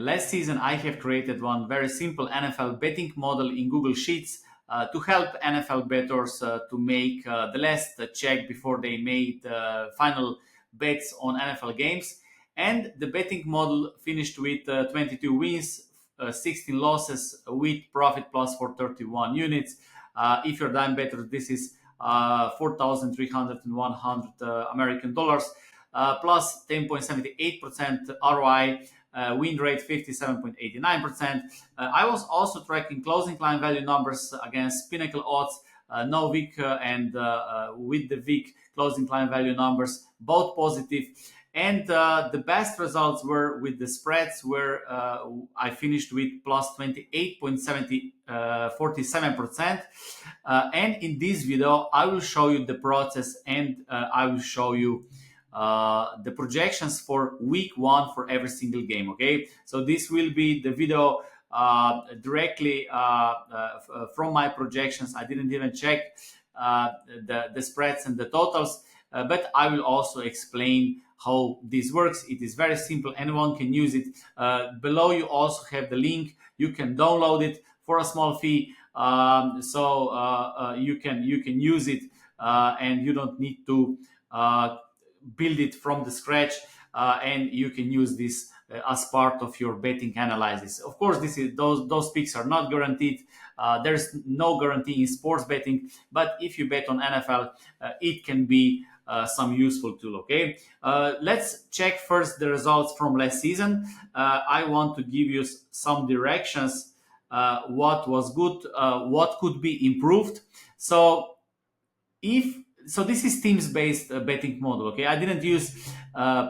Last season, I have created one very simple NFL betting model in Google Sheets to help NFL bettors to make the last check before they made final bets on NFL games. And the betting model finished with 22 wins, 16 losses with profit plus for 31 units. If you're dime better, this is 4,300 American dollars, plus 10.78% ROI, win rate 57.89%. I was also tracking closing line value numbers against Pinnacle odds, no week and with the week closing line value numbers, both positive. And the best results were with the spreads, where I finished with plus 28.47%. And in this video, I will show you the process, and I will show you the projections for week one for every single game. Okay, so this will be the video directly from my projections. I didn't even check the spreads and the totals, but I will also explain how this works. It is very simple. Anyone can use it. Below you also have the link. You can download it for a small fee, so you can use it, and you don't need to build it from the scratch, and you can use this as part of your betting analysis. Of course, those picks are not guaranteed. There's no guarantee in sports betting, but if you bet on NFL, it can be some useful tool. Okay, let's check first the results from last season. I want to give you some directions. What was good, what could be improved. So this is teams-based betting model. Okay, I didn't use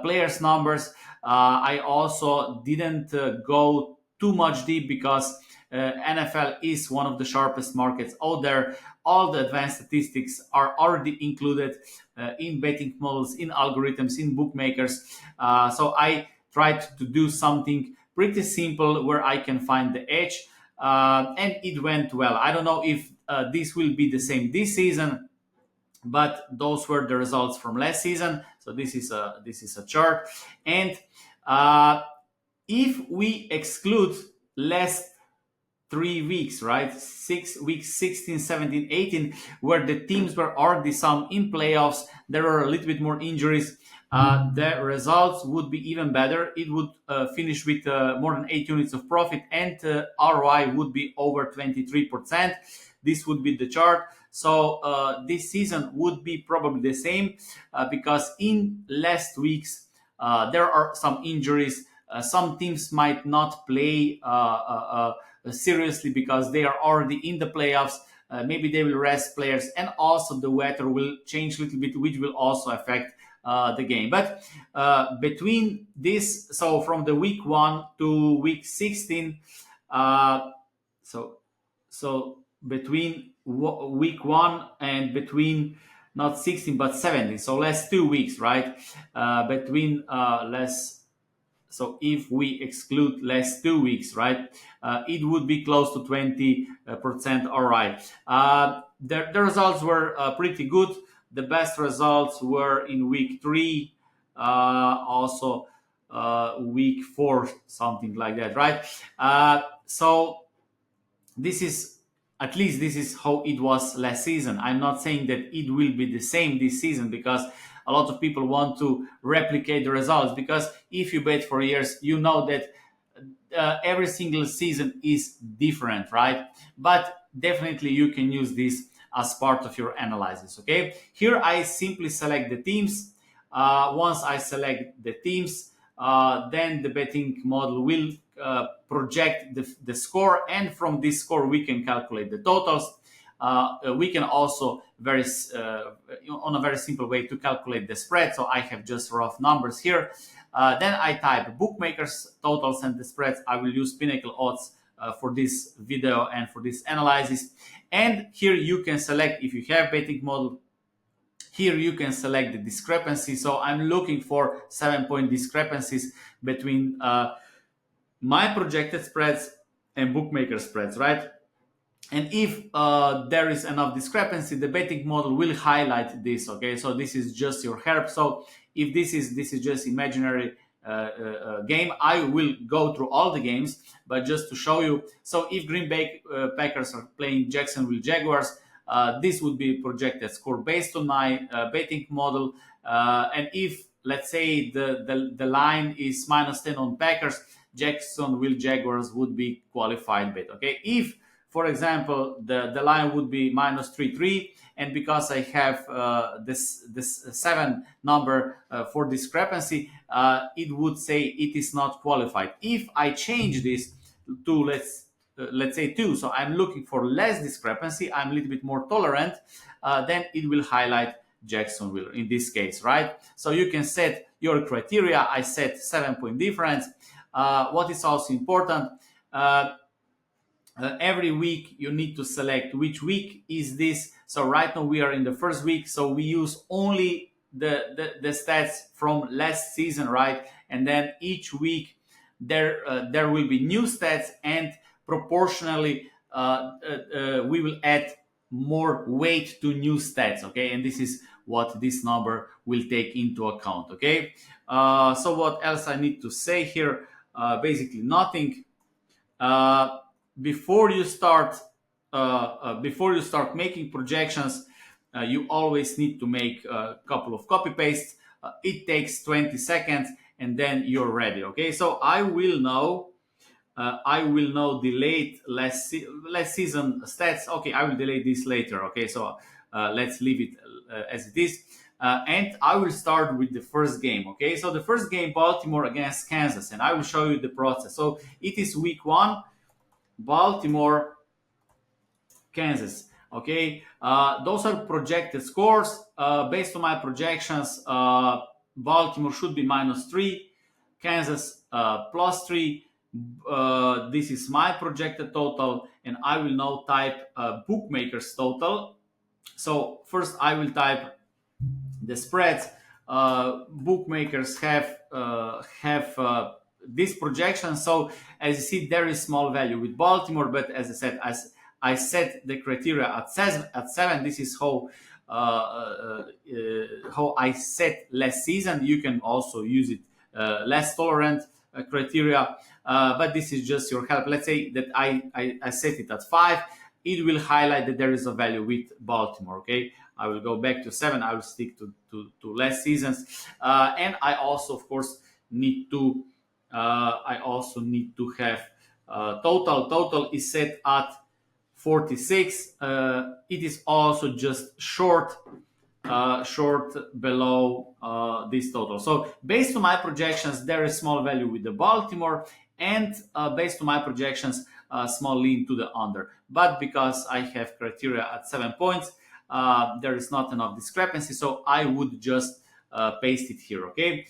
players' numbers. I also didn't go too much deep because NFL is one of the sharpest markets out there. All the advanced statistics are already included in betting models, in algorithms, in bookmakers. So I tried to do something pretty simple where I can find the edge, and it went well. I don't know if this will be the same this season, but those were the results from last season. So this is a chart, and if we exclude last 3 weeks, right, 6 weeks, 16, 17, 18, where the teams were already some in playoffs, there were a little bit more injuries, the results would be even better. It would finish with more than 8 units of profit, and ROI would be over 23%. This would be the chart. So this season would be probably the same, because in last weeks there are some injuries. Some teams might not play seriously because they are already in the playoffs. Maybe they will rest players, and also the weather will change a little bit, which will also affect the game. But between this, so from the week 1 to week 16, so between week 1 and between not 16 but 17, so last 2 weeks, right? Between less, so if we exclude last 2 weeks, right, it would be close to 20% ROI. The results were pretty good. The best results were in week 3, also week 4, something like that, right? So this is, at least this is how it was last season. I'm not saying that it will be the same this season, because a lot of people want to replicate the results, because if you bet for years, you know that every single season is different, right? But definitely you can use this as part of your analysis. Okay, here I simply select the teams. Once I select the teams, then the betting model will project the score, and from this score we can calculate the totals. We can also on a very simple way to calculate the spread. So I have just rough numbers here. Then I type bookmakers totals and the spreads. I will use Pinnacle odds for this video and for this analysis. And here you can select, if you have betting model, here you can select the discrepancy. So I'm looking for 7-point discrepancies between my projected spreads and bookmaker spreads, right? And if there is enough discrepancy, the betting model will highlight this. Okay, so this is just your help. So if this is just imaginary, game. I will go through all the games, but just to show you. So if Green Bay Packers are playing Jacksonville Jaguars, this would be projected score based on my betting model. And if, let's say, the line is -10 on Packers, Jacksonville Jaguars would be qualified bet. Okay, if, for example, the line would be -3-3, and because I have this 7 number for discrepancy, it would say it is not qualified. If I change this to let's say 2, so I'm looking for less discrepancy, I'm a little bit more tolerant, then it will highlight Jacksonville in this case, right? So you can set your criteria. I set 7-point difference. What is also important, every week you need to select which week is this. So right now we are in the first week, so we use only the stats from last season, right? And then each week there will be new stats, and proportionally we will add more weight to new stats. Okay, and this is what this number will take into account. Okay, so what else I need to say here? Basically nothing. uh, before you start making projections, you always need to make a couple of copy pastes. It takes 20 seconds, and then you're ready. Okay, so I will know the last season stats. Okay, I will delete this later. Okay, so let's leave it as it is. And I will start with the first game. Okay, so the first game, Baltimore against Kansas, and I will show you the process. So it is week 1, Baltimore, Kansas. Okay, those are projected scores. Based on my projections, Baltimore should be -3, Kansas +3. This is my projected total, and I will now type bookmakers total. So first I will type the spreads. Bookmakers have this projection. So as you see, there is small value with Baltimore, but as I said, as I set the criteria at 7. This is how I set last season. You can also use it less tolerant criteria, but this is just your help. Let's say that I set it at 5. It will highlight that there is a value with Baltimore. Okay, I will go back to 7. I will stick to last seasons, and I also, of course, need to have total is set at 46. It is also just short below this total. So based on my projections, there is small value with the Baltimore, and based on my projections, small lean to the under. But because I have criteria at 7 points, there is not enough discrepancy, so I would just paste it here. Okay.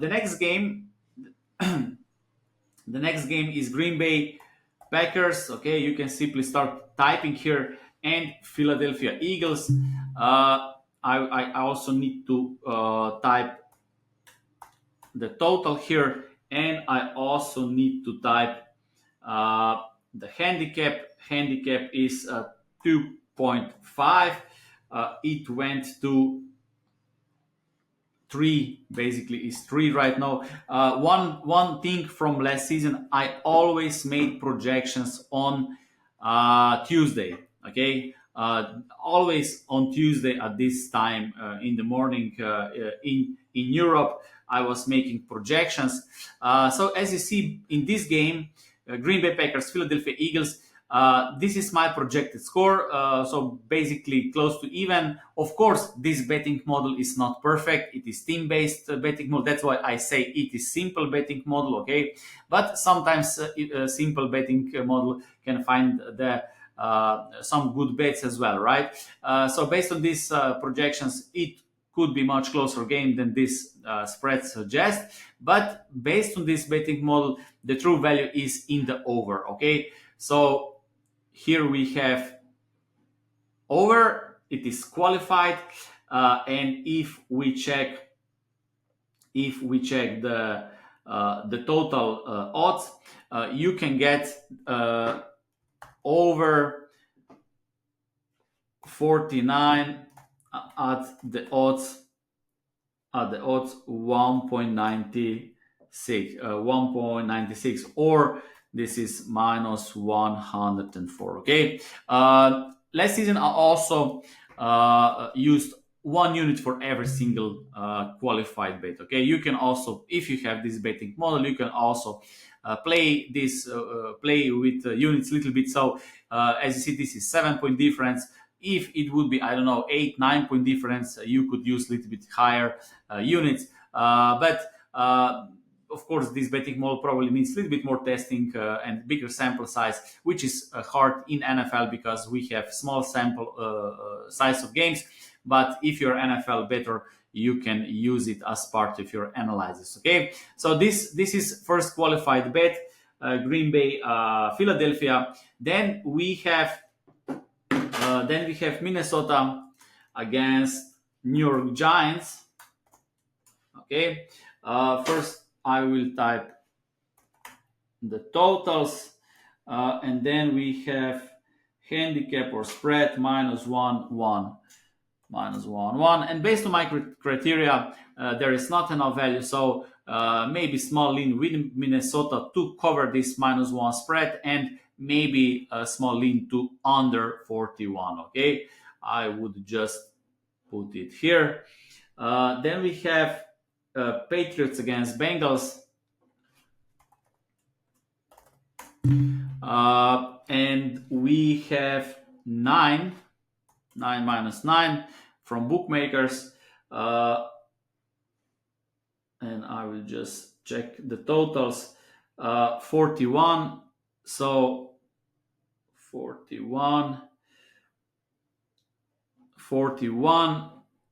The next game, the next game is Green Bay Packers. Okay, you can simply start typing here, and Philadelphia Eagles. I also need to type the total here, and I also need to type the handicap. Handicap is 2.5. It went to 3, basically is 3 right now. One thing from last season, I always made projections on Tuesday. Okay, always on Tuesday at this time in the morning in Europe, I was making projections. So as you see in this game, Green Bay Packers, Philadelphia Eagles, this is my projected score, so basically close to even. Of course, this betting model is not perfect. It is team-based betting model. That's why I say it is simple betting model. Okay, but sometimes a simple betting model can find some good bets as well, right? So based on these projections, it could be much closer game than this spread suggests. But based on this betting model, the true value is in the over. Okay, so here we have over. It is qualified, and if we check the total odds, you can get over 49 at the odds 1.90 1.96, or this is minus 104. Okay. Last season I also used 1 unit for every single qualified bet. Okay, you can also, if you have this betting model, you can also play with units a little bit. So as you see, this is 7 point difference. If it would be, I don't know, 8, 9 point difference, you could use a little bit higher units. But of course, this betting model probably needs a little bit more testing and bigger sample size, which is hard in NFL because we have small sample size of games. But if you're NFL bettor, you can use it as part of your analysis. Okay, so this is first qualified bet, Green Bay, Philadelphia. Then we have Minnesota against New York Giants. Okay, first I will type the totals, and then we have handicap or spread minus 1-1. And based on my criteria, there is not enough value, so maybe small lean with Minnesota to cover this minus 1 spread, and maybe a small lean to under 41. Okay, I would just put it here. Then we have Patriots against Bengals, and we have 9 minus 9 from bookmakers, and I will just check the totals. 41, so 41,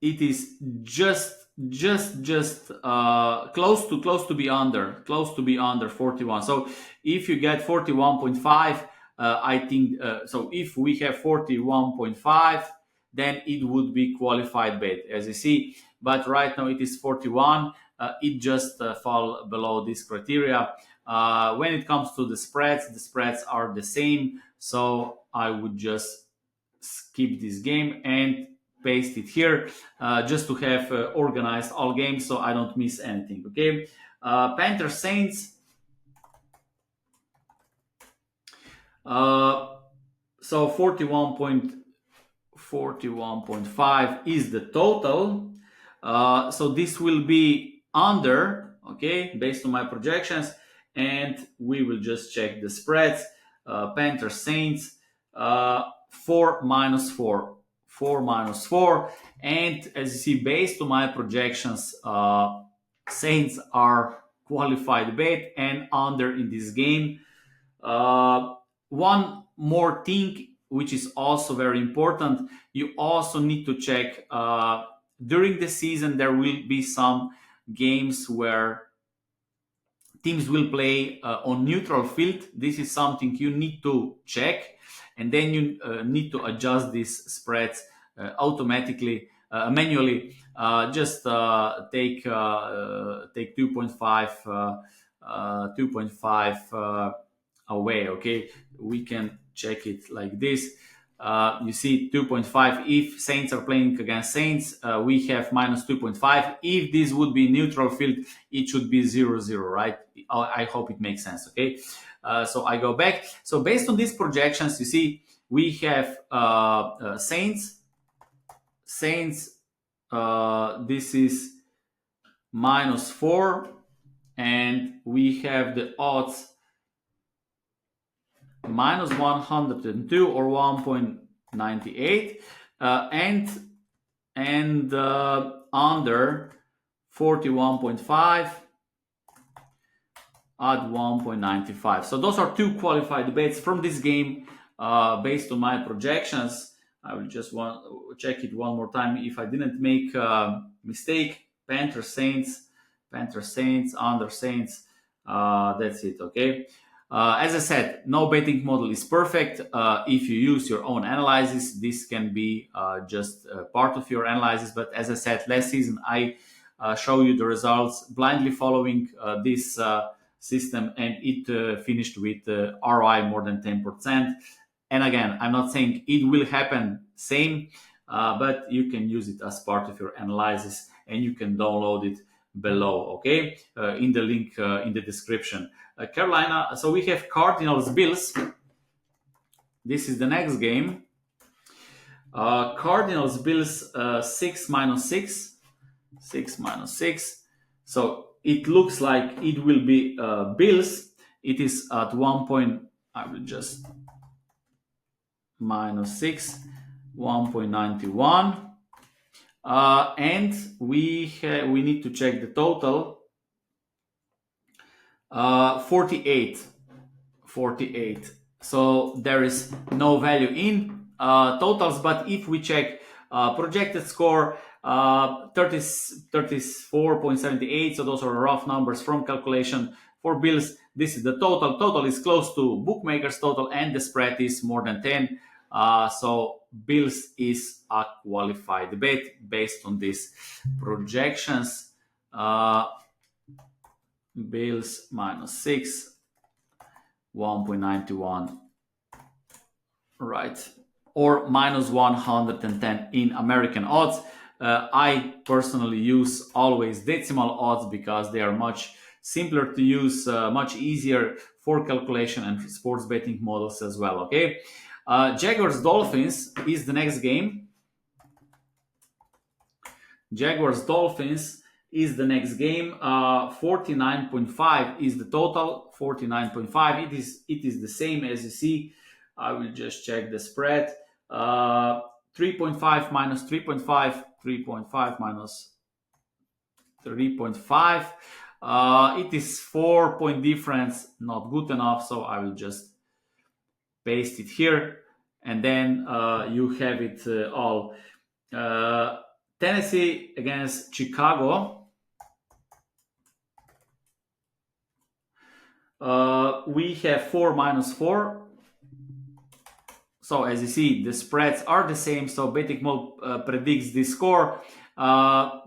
it is just close to be under 41. So if you get 41.5, I think so if we have 41.5, then it would be qualified bet, as you see. But right now it is 41. It just fall below this criteria. When it comes to the spreads are the same. So I would just skip this game and paste it here, just to have organized all games so I don't miss anything. Okay, Panthers Saints. So 41.5 is the total. So this will be under, okay, based on my projections, and we will just check the spreads. Panthers Saints, 4 minus 4. And as you see, based on my projections, Saints are qualified bet and under in this game. One more thing, which is also very important, you also need to check during the season. There will be some games where teams will play on neutral field. This is something you need to check, and then you need to adjust these spreads automatically, manually. Just take 2.5 away. Okay, we can check it like this. You see 2.5. If Saints are playing against Saints, we have minus 2.5. If this would be neutral field, it should be 0-0, right? I hope it makes sense. Okay, so I go back. So based on these projections, you see we have Saints. This is minus 4, and we have the odds minus 102 or 1.98, and under 41.5 at 1.95. So those are two qualified bets from this game, based on my projections. I will just check it one more time if I didn't make a mistake. Panthers Saints, under Saints. That's it. Okay. As I said, no betting model is perfect. If you use your own analysis, this can be just part of your analysis. But as I said, last season I show you the results blindly following this system, and it finished with ROI more than 10%. And again, I'm not saying it will happen same, but you can use it as part of your analysis, and you can download it below, okay, in the link in the description. Carolina, so we have Cardinals Bills. This is the next game. Cardinals Bills 6 minus 6. 6 minus 6. So it looks like it will be Bills. It is at 1 point. I will just minus 6, 1.91. And we need to check the total. 48. So there is no value in totals, but if we check projected score, 34.78, so those are rough numbers from calculation for Bills. This is the total. Total is close to bookmakers total, and the spread is more than 10. So Bills is a qualified bet based on these projections. Bills minus 6, 1.91, right, or minus 110 in American odds. I personally use always decimal odds because they are much simpler to use, much easier for calculation and sports betting models as well. Okay, Jaguars Dolphins is the next game. Jaguars Dolphins is the next game. 49.5 is the total. 49.5. It is the same as you see. I will just check the spread. 3.5 minus 3.5. 3.5 minus 3.5. It is 4-point difference. Not good enough. So I will just paste it here, and then you have it all. Tennessee against Chicago. We have 4 minus 4. So as you see, the spreads are the same. So Betting predicts the score.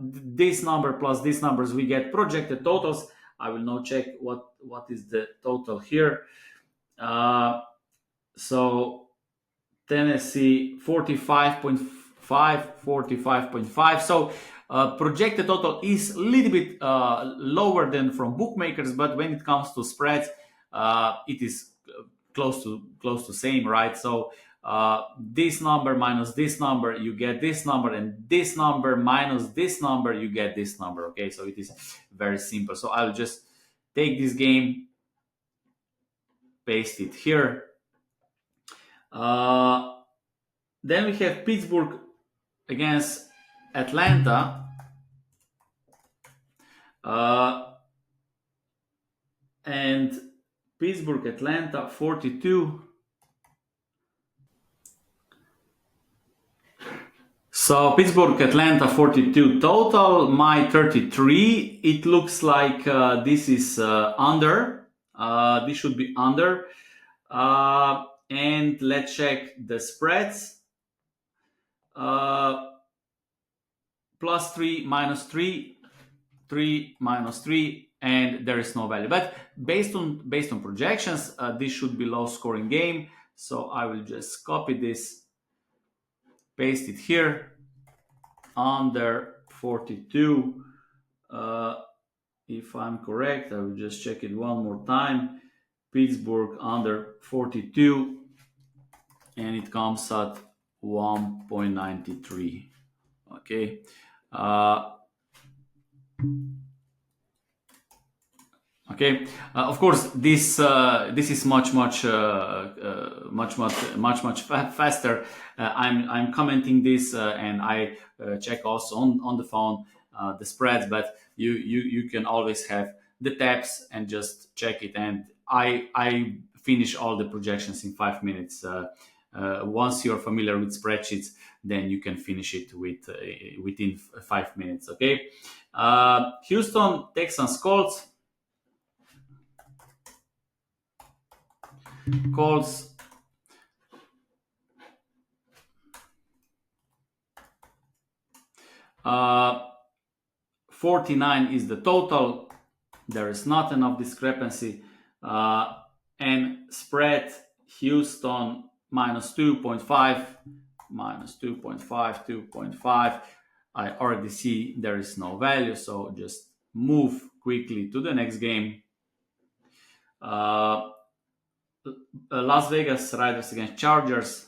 This number plus these numbers, we get projected totals. I will now check what is the total here. So Tennessee 45.5, 45.5. So projected total is a little bit lower than from bookmakers, but when it comes to spreads, it is close to same, right? So this number minus this number, you get this number, and this number minus this number, you get this number. Okay, so it is very simple. So I'll just take this game, paste it here. Then we have Pittsburgh against Atlanta. And Pittsburgh Atlanta 42. So Pittsburgh Atlanta 42 total, my 33. It looks like this is under. This should be under. And let's check the spreads. Plus 3, minus 3, 3, minus 3, and there is no value. But based on projections, this should be low scoring game. So I will just copy this, paste it here, under 42. If I'm correct, I will just check it one more time. Pittsburgh under 42, and it comes at 1.93. Okay. Okay. Of course, this is much faster. I'm commenting this, and I check also on the phone the spreads. But you can always have the tabs and just check it. And I finish all the projections in 5 minutes. Once you're familiar with spreadsheets, then you can finish it within 5 minutes. Okay. Houston Texans Colts. Colts. Uh, 49 is the total. There is not enough discrepancy. And spread Houston minus 2.5, minus 2.5, 2.5. I already see there is no value, so just move quickly to the next game. Las Vegas Raiders against Chargers.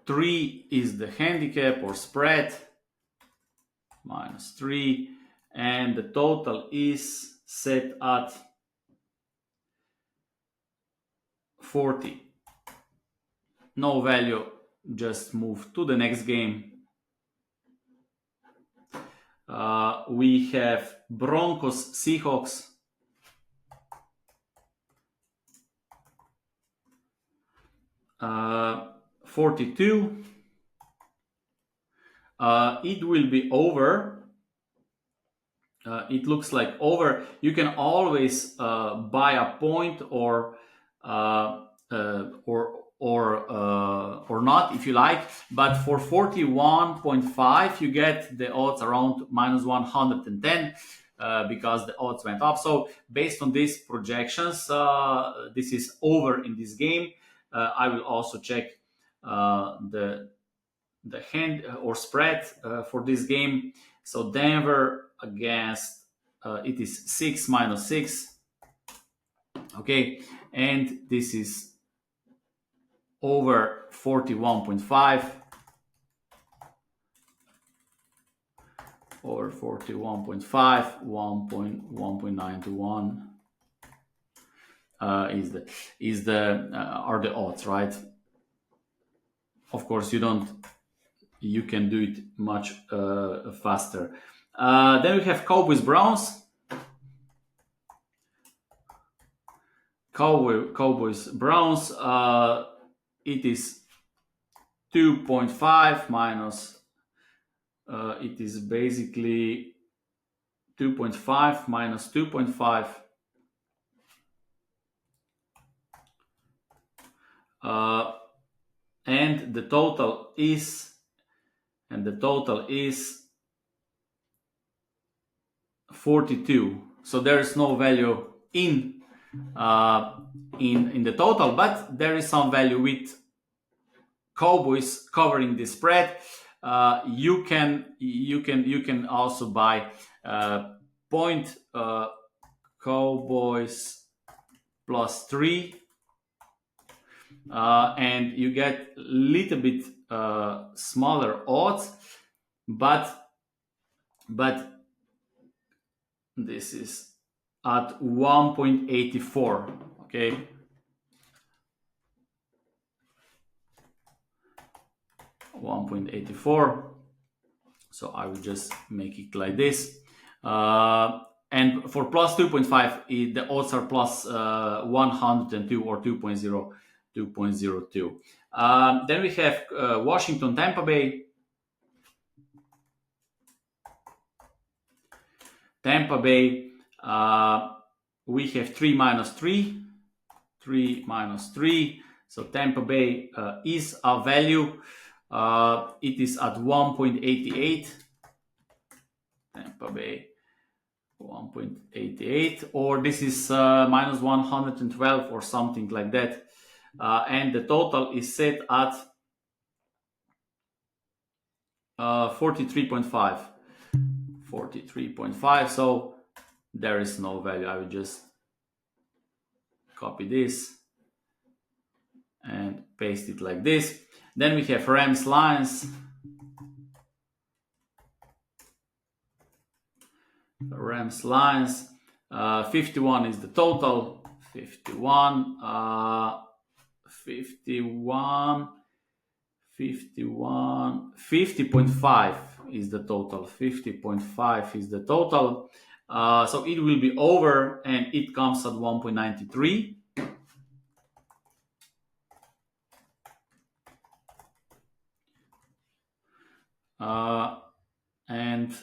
Three is the handicap or spread, -3, and the total is set at 40. No value, just move to the next game. We have Broncos Seahawks. Uh, 42. It will be over. It looks like over. You can always buy a point or not if you like. But for 41.5, you get the odds around -110 because the odds went up. So based on these projections, this is over in this game. I will also check the hand or spread for this game. So Denver against it is 6 -6. Okay, and this is over 41.5. Over 41.5, 1.9 to 1 are the odds, right? Of course, you can do it much faster. Then we have Cowboys Browns. Cowboys Browns. It is 2.5 minus. It is basically 2.5 minus 2.5. And the total is 42. So there is no value in the total, but there is some value with Cowboys covering the spread. You can also buy point Cowboys +3, and you get a little bit smaller odds, but this is at 1.84. Okay. $1.84. So I will just make it like this. And for +2.5, the odds are +102 or 2.02. Then we have Washington, Tampa Bay. Tampa Bay, we have 3 -3. So Tampa Bay is a value. It is at 1.88. Tampa Bay 1.88, or this is -112 or something like that. And the total is set at 43.5. 43.5. So there is no value. I will just copy this and paste it like this. Then we have Rams Lions. Rams Lions. 51 is the total. 50.5 is the total. 50.5 is the total. So it will be over, and it comes at 1.93. And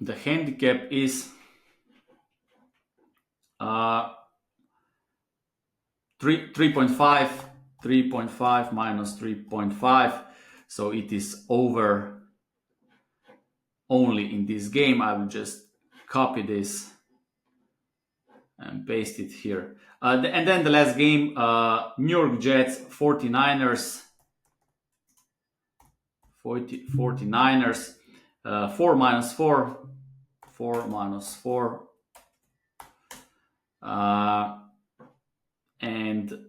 the handicap is 3.5. 3.5 minus 3.5. So it is over only in this game. I will just copy this and paste it here. And then the last game, New York Jets 49ers. 49ers, 4 minus 4, 4 minus 4, and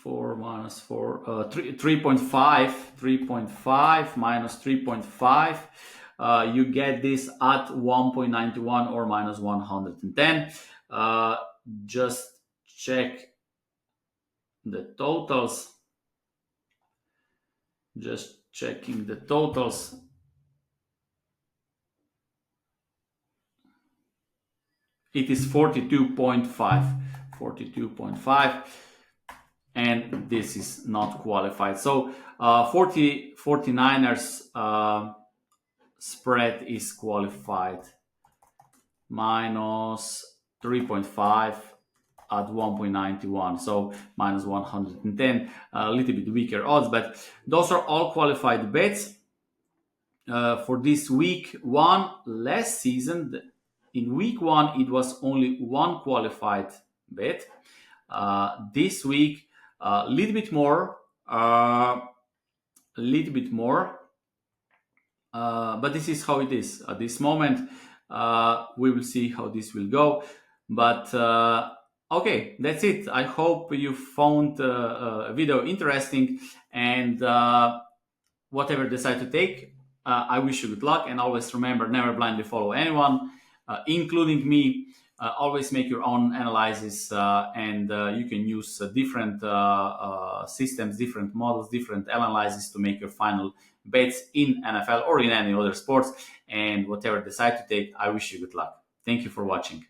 4 minus 4, 3.5, 3.5 minus 3.5. You get this at 1.91 or minus 110. Just check the totals. Just checking the totals. It is 42.5, 42.5, and this is not qualified. So 49ers spread is qualified, minus 3.5 at 1.91, so minus 110, a little bit weaker odds, but those are all qualified bets. For this week one last season, in week one it was only one qualified bet. This week a little bit more, but this is how it is at this moment. We will see how this will go, but okay, that's it. I hope you found the video interesting, and whatever decide to take, I wish you good luck. And always remember, never blindly follow anyone, including me. Always make your own analysis, and you can use different systems, different models, different analysis to make your final bets in NFL or in any other sports. And whatever decide to take, I wish you good luck. Thank you for watching.